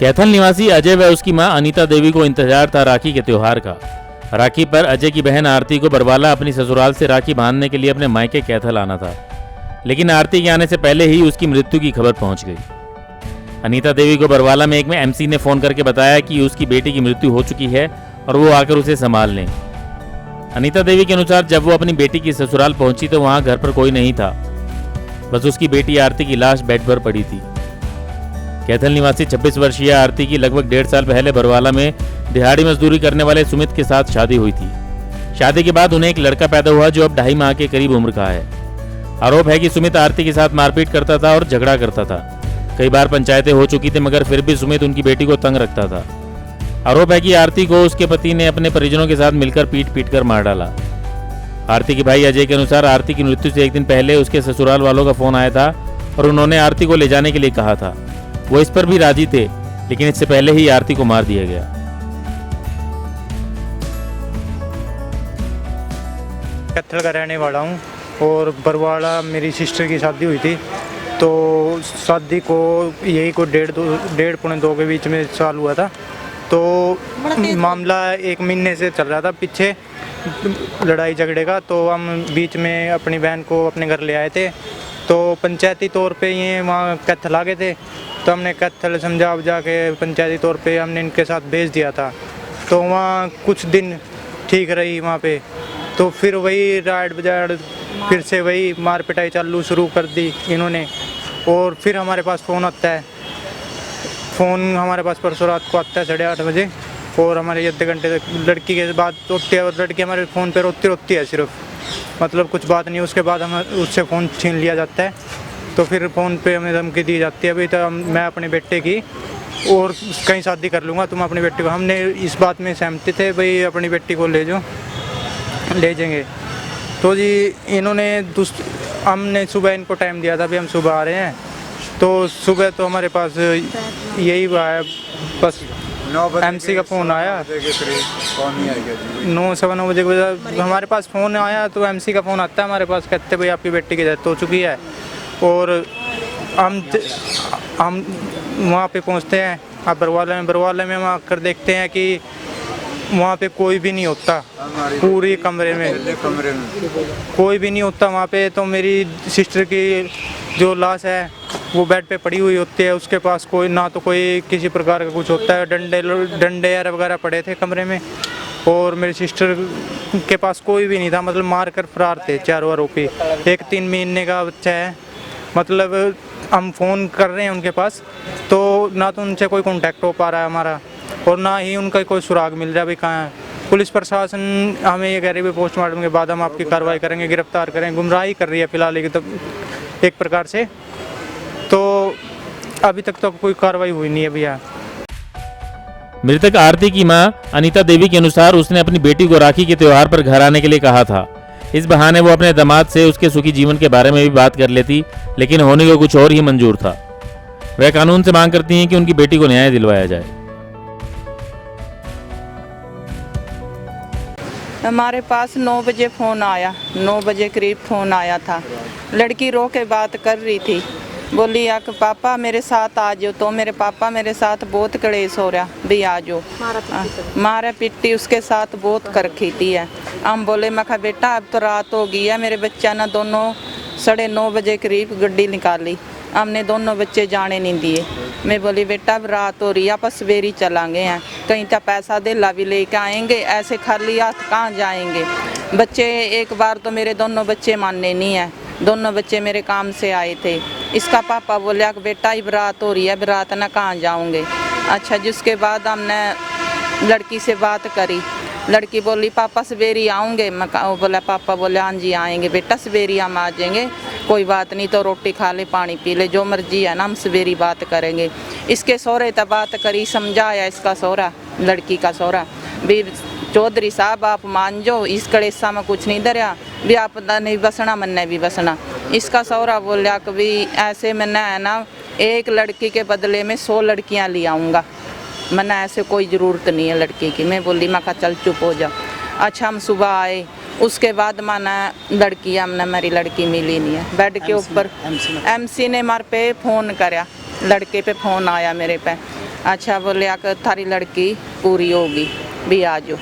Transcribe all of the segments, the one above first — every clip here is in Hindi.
कैथल निवासी अजय व उसकी मां अनीता देवी को इंतजार था राखी के त्योहार का। राखी पर अजय की बहन आरती को बरवाला अपनी ससुराल से राखी बांधने के लिए अपने मायके कैथल आना था, लेकिन आरती के आने से पहले ही उसकी मृत्यु की खबर पहुंच गई। अनीता देवी को बरवाला में एक में एमसी ने फोन करके बताया कि उसकी बेटी की मृत्यु हो चुकी है और वो आकर उसे संभाल लें। अनीता देवी के अनुसार जब वो अपनी बेटी की ससुराल पहुंची तो वहां घर पर कोई नहीं था, बस उसकी बेटी आरती की लाश बेड पर पड़ी थी। कैथल निवासी 26 वर्षीय आरती की लगभग 1.5 साल पहले बरवाला में दिहाड़ी मजदूरी करने वाले सुमित के साथ शादी हुई थी। शादी के बाद उन्हें एक लड़का पैदा हुआ जो अब 2.5 माह के करीब उम्र का है। आरोप है कि सुमित आरती के साथ मारपीट करता था और झगड़ा करता था। कई बार पंचायतें हो चुकी थी मगर फिर भी सुमित उनकी बेटी को तंग रखता था। आरोप है कि आरती को उसके पति ने अपने परिजनों के साथ मिलकर पीट कर मार डाला। आरती के भाई अजय के अनुसार आरती की मृत्यु से एक दिन पहले उसके ससुराल वालों का फोन आया था और उन्होंने आरती को ले जाने के लिए कहा था। वो इस पर भी राजी थे, लेकिन इससे पहले ही आरती को मार दिया गया। कैथल का रहने वाला हूँ और बरवाला मेरी सिस्टर की शादी हुई थी, तो शादी को यही को 1.5-1.25 के बीच में साल हुआ था। तो मामला 1 महीने से चल रहा था पीछे लड़ाई झगड़े का। तो हम बीच में अपनी बहन को अपने घर ले आए थे, तो पंचायती तौर पे ये वहाँ कैथल आ गए थे। तो हमने कैथल समझा के पंचायती तौर पे हमने इनके साथ भेज दिया था। तो वहाँ कुछ दिन ठीक रही वहाँ पे, तो फिर वही राड बजाड़ फिर से वही मार पिटाई चालू शुरू कर दी इन्होंने। और फिर हमारे पास फ़ोन आता है, फ़ोन हमारे पास परसों रात को आता है 8:30 बजे, और हमारे आधे घंटे तक लड़की के बाद रोती है और लड़की हमारे फ़ोन पे रोती है सिर्फ, मतलब कुछ बात नहीं। उसके बाद हम उससे फ़ोन छीन लिया जाता है। तो फिर फ़ोन पे हमें धमकी दी जाती है, अभी तो मैं अपने बेटे की और कहीं शादी कर लूँगा, तुम अपनी बेटी को। हमने इस बात में सहमति थे भाई अपनी बेटी को ले जाएंगे। तो जी इन्होंने हमने सुबह इनको टाइम दिया था, अभी हम सुबह आ रहे हैं। तो सुबह तो हमारे पास यही आया, बस एमसी का फ़ोन आया 9-9:15 बजे के हमारे पास फ़ोन आया। तो एमसी का फ़ोन आता है हमारे पास, कहते भाई आपकी बेटी की डेथ हो चुकी है। और हम वहाँ पे पहुँचते हैं आप बरवाला में वहाँ आकर देखते हैं कि वहाँ पे कोई भी नहीं होता, पूरी कमरे में कोई भी नहीं होता वहाँ पे। तो मेरी सिस्टर की जो लाश है वो बेड पे पड़ी हुई होती है, उसके पास कोई ना तो कोई किसी प्रकार का कुछ होता है, डंडे वगैरह पड़े थे कमरे में। और मेरी सिस्टर के पास कोई भी नहीं था, मतलब मार कर फरार थे चारों आरोपी। एक 3 महीने का बच्चा है, मतलब हम फ़ोन कर रहे हैं उनके पास, तो ना तो उनसे कोई कांटेक्ट हो पा रहा है हमारा, और ना ही उनका कोई सुराग मिल रहा है भाई कहाँ है। पुलिस प्रशासन हमें ये कह रही है पोस्टमार्टम के बाद हम आपकी कार्रवाई करेंगे, गिरफ्तार करेंगे। गुमराही कर रही है फिलहाल एक प्रकार से। तो अभी तक तो कोई कार्रवाई हुई नहीं है भैया। मृतक आरती की मां अनीता देवी के अनुसार उसने अपनी बेटी को राखी के त्योहार पर घर आने के लिए कहा था। इस बहाने वो अपने दामाद से उसके सुखी जीवन के बारे में भी बात कर लेती, लेकिन होने को कुछ और ही मंजूर था। वह कानून से मांग करती हैं कि उनकी बेटी को न्याय दिलवाया जाए। हमारे पास 9 बजे फ़ोन आया, 9 बजे करीब फ़ोन आया था। लड़की रो के बात कर रही थी, बोली या कि पापा मेरे साथ आ जाओ। तो मेरे पापा मेरे साथ बहुत कलेश हो रहा भी आ जाओ। मारा पिट्टी उसके साथ बहुत कर रखी थी है। हम बोले मैं कहा बेटा अब तो रात हो गई है, मेरे बच्चा ना दोनों 9:30 बजे करीब गड्डी निकाली, हमने दोनों बच्चे जाने नहीं दिए। मैं बोली बेटा अब रात हो रही है, आप सवेरे चलांगे हैं, कहीं तो पैसा दिला भी लेके आएंगे, ऐसे खाली हाथ कहाँ जाएंगे। बच्चे एक बार तो मेरे दोनों बच्चे मानने नहीं है, दोनों बच्चे मेरे काम से आए थे। इसका पापा बोला कि बेटा अब रात हो रही है, अब रात ना कहाँ जाऊँगे। अच्छा जिसके बाद हमने लड़की से बात करी, लड़की बोली पापा सवेरे आऊँगे। मैं बोला पापा बोले हाँ जी आएंगे बेटा, सवेरे हम आ जाएंगे, कोई बात नहीं, तो रोटी खा ले पानी पी ले, जो मर्जी है ना, हम सवेरे बात करेंगे। इसके सहुरे तक बात करी, समझाया इसका सहुरा, लड़की का सहुरा भी चौधरी साहब आप मान जो, इस कलेसा में कुछ नहीं धरिया भी, आप नहीं बसना मन्ने भी बसना। इसका सहुरा बोलिया कि भी ऐसे मैंने है ना एक लड़की के बदले में 100 लड़कियाँ ले आऊँगा, मैंने ऐसे कोई ज़रूरत नहीं है लड़की की। मैं बोली मैं कहा चल चुप हो जा। अच्छा हम सुबह आए, उसके बाद माना लड़की हमने मेरी लड़की मिली नहीं है। बेड के ऊपर एमसी ने मार पे फ़ोन कराया, लड़के पे फ़ोन आया मेरे पे, अच्छा बोले आकर थारी लड़की पूरी होगी भी आ जाओ।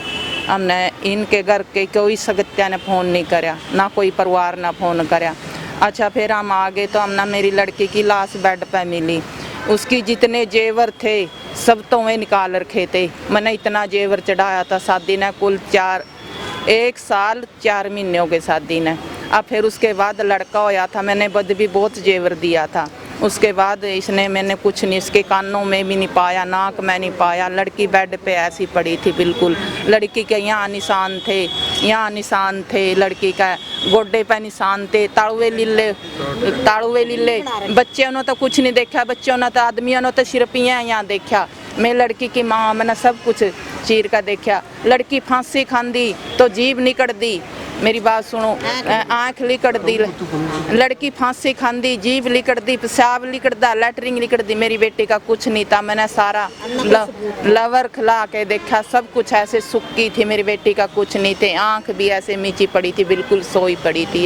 हमने इनके घर के कोई सगत्या ने फ़ोन नहीं करया, ना कोई परिवार ना फ़ोन करया। अच्छा फिर हम आ गए तो हमने मेरी लड़की की लाश बेड पे मिली। उसकी जितने जेवर थे सब तो मैं निकाल रखे थे। मैंने इतना जेवर चढ़ाया था शादी ने, कुल 1 साल 4 महीने हो गए शादी ने। अब फिर उसके बाद लड़का होया था, मैंने बद भी बहुत जेवर दिया था। उसके बाद इसने मैंने कुछ नहीं, इसके कानों में भी नहीं पाया, नाक में नहीं पाया। लड़की बेड पे ऐसी पड़ी थी बिल्कुल। लड़की के यहाँ निशान थे, यहाँ निशान थे, लड़की का गोडे पे निशान थे, ताड़ुए लीले। बच्चों ने तो कुछ नहीं देखा, बच्चों ने तो आदमियों ने तो सिर्फ यहाँ देखा। मैं लड़की की माँ, मैंने सब कुछ चीर का देखा। लड़की फांसी खांदी तो जीभ निकल दी, मेरी बात सुनो, आँख लिकड़ दी। लड़की फांसी खांदी, जीभ लिकड़ दी, पेशाब लिकड़दा, लैटरिंग लिकड़ दी। मेरी बेटी का कुछ नहीं था। मैंने सारा लवर खिला के देखा, सब कुछ ऐसे सुक्की थी। मेरी बेटी का कुछ नहीं थे। आँख भी ऐसे नीची पड़ी थी, बिल्कुल सोई पड़ी थी।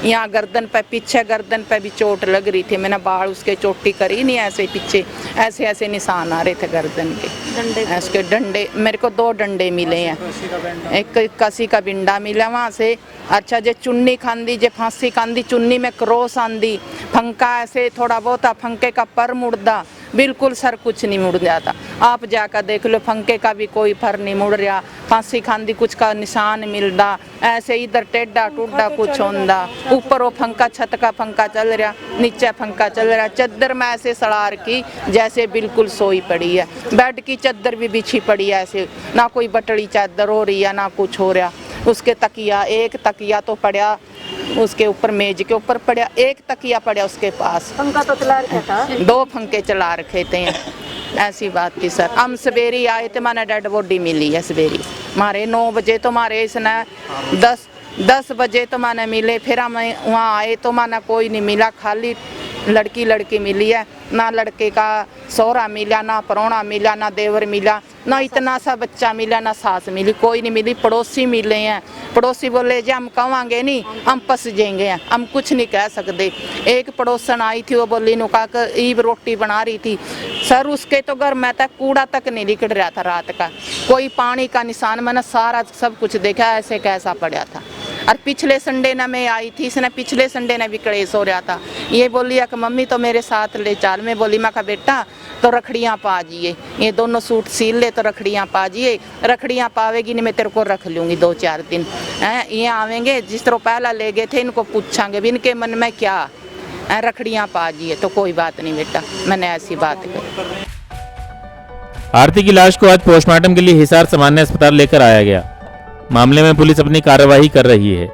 यहाँ गर्दन पे, पीछे गर्दन पे भी चोट लग रही थी। मैंने बाहर उसके चोटी करी नहीं, ऐसे पीछे ऐसे ऐसे निशान आ रहे थे गर्दन के। उसके डंडे, मेरे को 2 डंडे मिले हैं, एक कसी का बिंडा मिला वहाँ से। अच्छा जे चुन्नी खांदी, जे फांसी खांदी, चुन्नी में क्रॉस आंदी, फंका ऐसे थोड़ा बहुत फंके का पर मुड़दा, बिल्कुल सर कुछ नहीं मुड़ जाता। आप जाकर देख लो, फंके का भी कोई पर नहीं मुड़ रहा। फांसी खांदी कुछ का निशान मिलदा, ऐसे इधर टेढ़ा टूटा कुछ होंदा। ऊपर वो फंका, छत का फंका चल रहा, नीचे फंका चल रहा। चद्दर में ऐसे सड़ार की जैसे बिल्कुल सोई पड़ी है। बेड की चद्दर भी बिछी पड़ी है ऐसे, ना कोई बटड़ी चादर हो रही है ना कुछ हो रहा। उसके तकिया, एक तकिया तो पड़ा उसके ऊपर, मेज के ऊपर पड़ा, एक तकिया पड़ा उसके पास। पंखा तो चला रखा था, 2 पंखे चला रखे थे। ऐसी बात थी सर। हम सवेरे आए थे, मैंने डेड बॉडी मिली है सवेरे। मारे 9 बजे तो मारे इसने 10 बजे तो मैंने मिले। फिर हम वहाँ आए तो मैंने कोई नहीं मिला, खाली लड़की मिली है। ना लड़के का सौरा मिला, ना परौना मिला, ना देवर मिला, ना इतना सा बच्चा मिला, ना सास मिली, कोई नहीं मिली। पड़ोसी मिले हैं, पड़ोसी बोले जी हम कहेंगे नहीं, हम फंस जाएंगे, हम कुछ नहीं कह सकते। एक पड़ोसन आई थी, वो बोली नुका कर ईब रोटी बना रही थी सर, उसके तो घर में तक कूड़ा तक नहीं निकल रहा था रात का, कोई पानी का निशान। मैंने सारा सब कुछ देखा, ऐसे कैसा पड़ा था। और पिछले संडे न मैं आई थी, इसने पिछले संडे ने भी कलेश हो रहा था। ये बोली कि मम्मी तो मेरे साथ ले चाल। मैं बोली मैं कहा बेटा तो रखड़ियाँ पा जिए, ये दोनों सूट सील ले तो रखड़ियाँ पा जिए। रखड़ियाँ पावेगी नहीं, मैं तेरे को रख लूँगी 2-4 दिन। ये आवेंगे, जिस तरह पहला ले गए थे, इनको पूछांगे भी इनके मन में क्या, रखड़ियाँ पा जिए। तो कोई बात नहीं बेटा, मैंने ऐसी बात कही। आरती की लाश को आज पोस्टमार्टम के लिए हिसार सामान्य अस्पताल लेकर आया गया। मामले में पुलिस अपनी कार्यवाही कर रही है।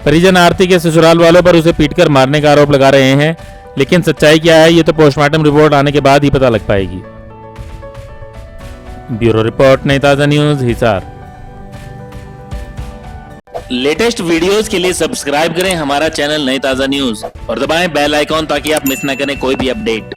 परिजन आरती के ससुराल वालों पर उसे पीटकर मारने का आरोप लगा रहे हैं, लेकिन सच्चाई क्या है ये तो पोस्टमार्टम रिपोर्ट आने के बाद ही पता लग पाएगी। ब्यूरो रिपोर्ट, नई ताजा न्यूज, हिसार। लेटेस्ट वीडियोस के लिए सब्सक्राइब करें हमारा चैनल नई ताजा न्यूज और दबाएं बेल आइकॉन ताकि आप मिस ना करें कोई भी अपडेट।